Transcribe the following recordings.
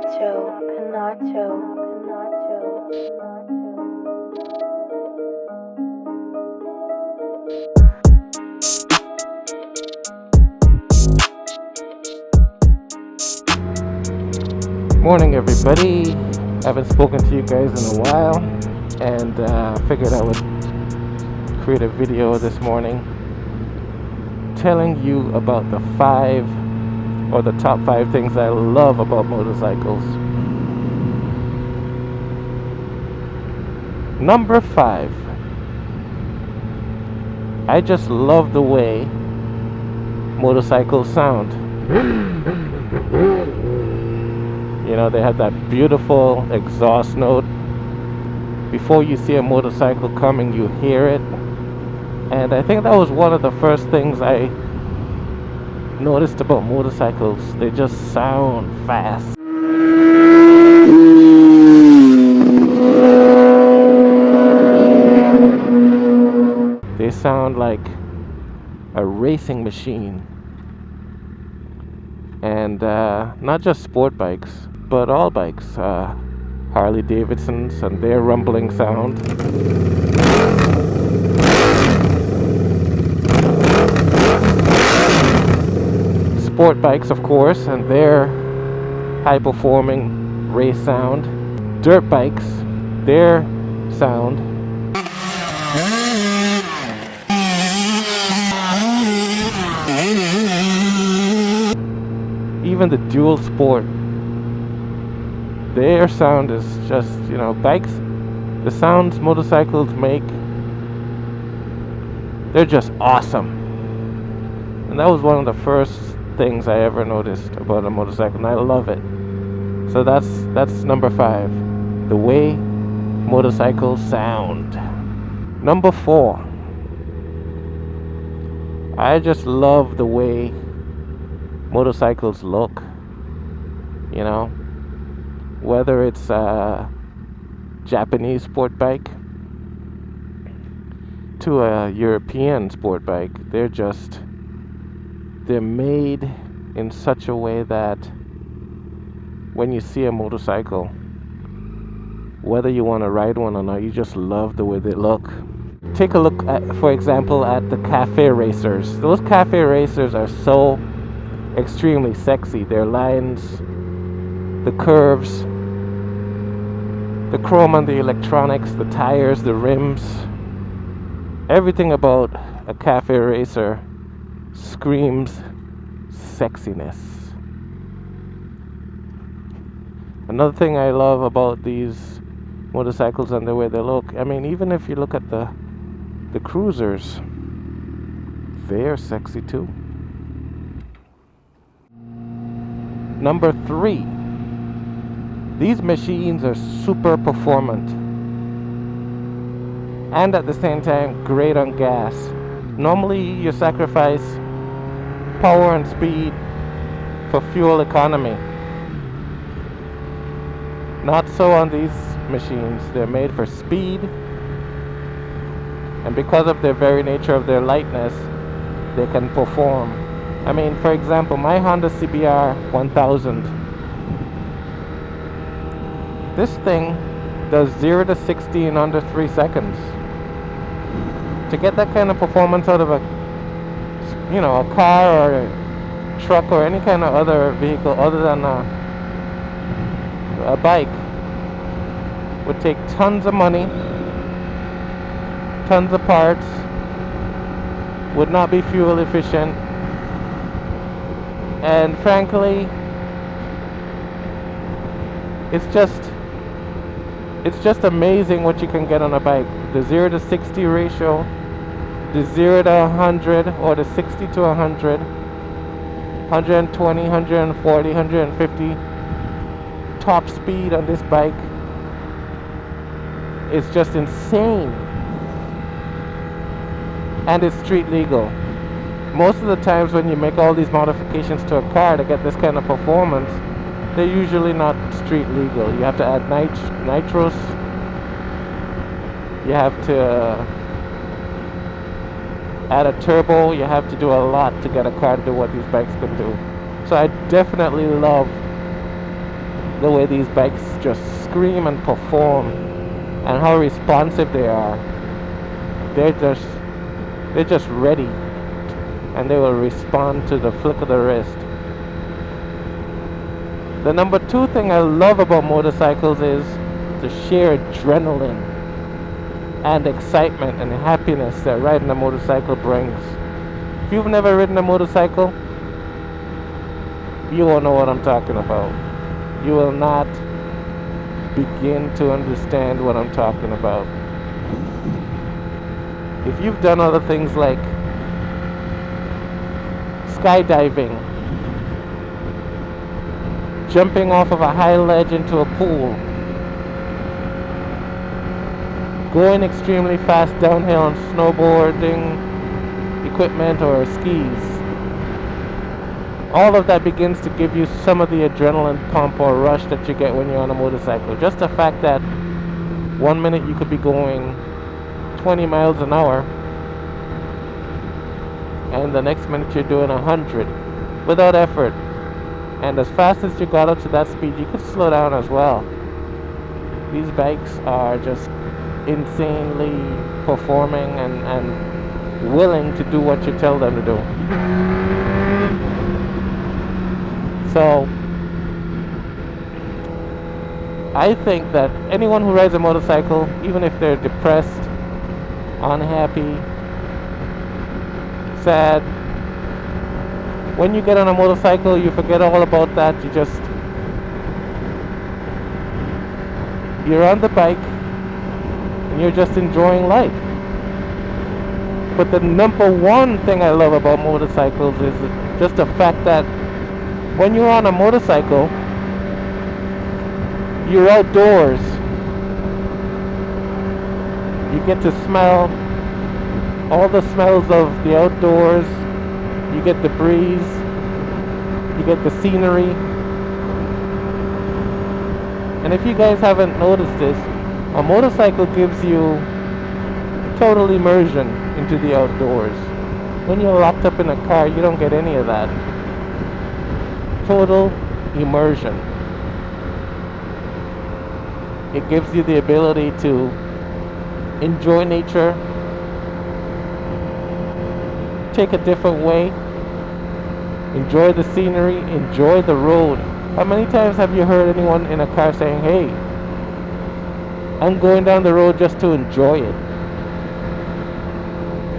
Pinacho, Pinacho, Pinacho, Morning, everybody. Haven't spoken to you guys in a while, and figured I would create a video this morning telling you about the top five things I love about motorcycles. Number 5, I just love the way motorcycles sound. You know, they have that beautiful exhaust note. Before you see a motorcycle coming, you hear it. And I think that was one of the first things I noticed about motorcycles. They just sound fast. They sound like a racing machine. And not just sport bikes, but all bikes. Harley Davidsons and their rumbling sound. Sport bikes, of course, and their high-performing race sound. Dirt bikes, their sound. Even the dual sport, their sound is just, bikes, the sounds motorcycles make, they're just awesome. And that was one of the first things I ever noticed about a motorcycle, and I love it. So that's number 5, the way motorcycles sound. Number 4, I just love the way motorcycles look. Whether it's a Japanese sport bike to a European sport bike, they're made in such a way that when you see a motorcycle, whether you want to ride one or not, you just love the way they look. Take a look at, for example, at the cafe racers. Those cafe racers are so extremely sexy. Their lines, the curves, the chrome on the electronics, the tires, the rims, everything about a cafe racer screams sexiness. Another thing I love about these motorcycles and the way they look, even if you look at the cruisers, they're sexy too. Number 3, these machines are super performant and at the same time great on gas. Normally you sacrifice power and speed for fuel economy. Not so on these machines. They're made for speed, and because of the very nature of their lightness, they can perform. For example, my Honda CBR 1000, this thing does 0 to 60 in under 3 seconds. To get that kind of performance out of a car or a truck or any kind of other vehicle other than a bike would take tons of money, tons of parts, would not be fuel efficient, and frankly, it's just amazing what you can get on a bike. The 0 to 60 ratio, the 0 to 100 or the 60 to 100, 120, 140, 150 top speed on this bike is just insane. And it's street legal. Most of the times when you make all these modifications to a car to get this kind of performance, they're usually not street legal. You have to add nitros. You have to add a turbo. You have to do a lot to get a car to do what these bikes can do. So I definitely love the way these bikes just scream and perform, and how responsive they are. They're just they're just ready, and they will respond to the flick of the wrist. The number two thing I love about motorcycles is the sheer adrenaline and excitement and happiness that riding a motorcycle brings. If you've never ridden a motorcycle, you won't know what I'm talking about. You will not begin to understand what I'm talking about. If you've done other things like skydiving, jumping off of a high ledge into a pool, going extremely fast downhill on snowboarding equipment or skis, all of that begins to give you some of the adrenaline pump or rush that you get when you're on a motorcycle. Just the fact that 1 minute you could be going 20 miles an hour, and the next minute you're doing 100 without effort. And as fast as you got up to that speed, you could slow down as well. These bikes are just insanely performing and willing to do what you tell them to do. So I think that anyone who rides a motorcycle, even if they're depressed, unhappy, sad, when you get on a motorcycle, you forget all about that. You're on the bike and you're just enjoying life. But the number one thing I love about motorcycles is just the fact that when you're on a motorcycle, you're outdoors. You get to smell all the smells of the outdoors. You get the breeze, you get the scenery. And if you guys haven't noticed this, a motorcycle gives you total immersion into the outdoors. When you're locked up in a car, you don't get any of that. Total immersion. It gives you the ability to enjoy nature, take a different way, enjoy the scenery, enjoy the road. How many times have you heard anyone in a car saying, "Hey, I'm going down the road just to enjoy it"?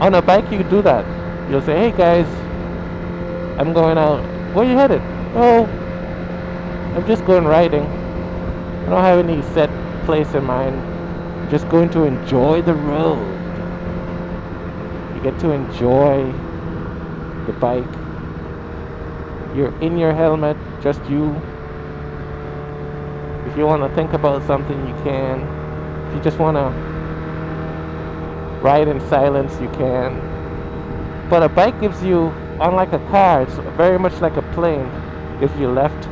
On a bike you do that. You'll say, "Hey guys, I'm going out." "Where you headed?" "Oh, I'm just going riding. I don't have any set place in mind. I'm just going to enjoy the road." You get to enjoy the bike. You're in your helmet, just you. If you want to think about something, you can. If you just want to ride in silence, you can. But a bike gives you, unlike a car, it's very much like a plane. It gives you left,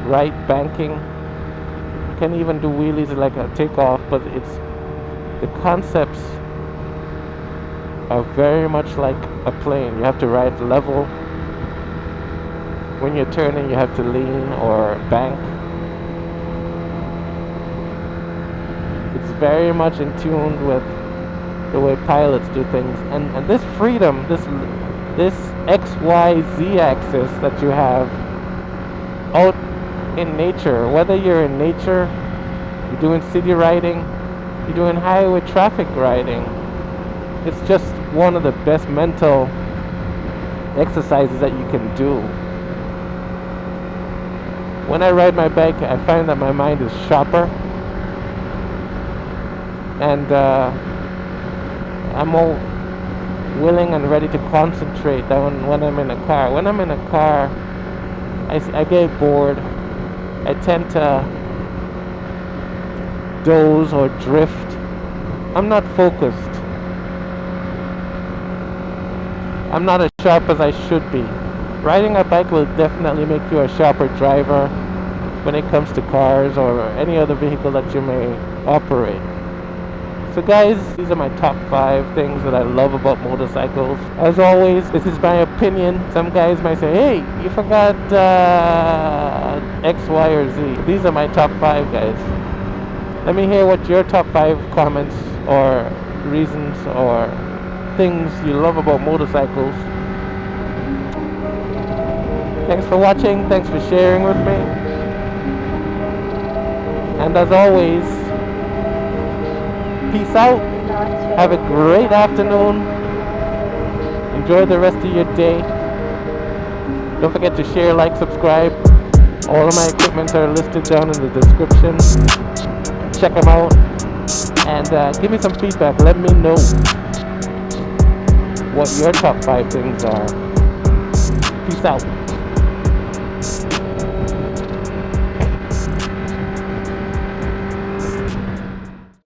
right, banking. You can even do wheelies like a takeoff, but the concepts are very much like a plane. You have to ride level. When you're turning, you have to lean or bank. It's very much in tune with the way pilots do things. And this freedom, this XYZ axis that you have out in nature, whether you're in nature, you're doing city riding, you're doing highway traffic riding, it's just one of the best mental exercises that you can do. When I ride my bike, I find that my mind is sharper, and I'm more willing and ready to concentrate than when I'm in a car. When I'm in a car, I get bored. I tend to doze or drift. I'm not focused. I'm not as sharp as I should be. Riding a bike will definitely make you a sharper driver when it comes to cars or any other vehicle that you may operate. So guys, these are my top 5 things that I love about motorcycles. As always, this is my opinion. Some guys might say, hey, you forgot X, Y, or Z. These are my top 5, guys. Let me hear what your top 5 comments or reasons or things you love about motorcycles. Thanks for watching. Thanks for sharing with me. And as always, peace out. Have a great afternoon. Enjoy the rest of your day. Don't forget to share, like, subscribe. All of my equipment are listed down in the description. Check them out. And give me some feedback. Let me know what your top 5 things are. Peace out.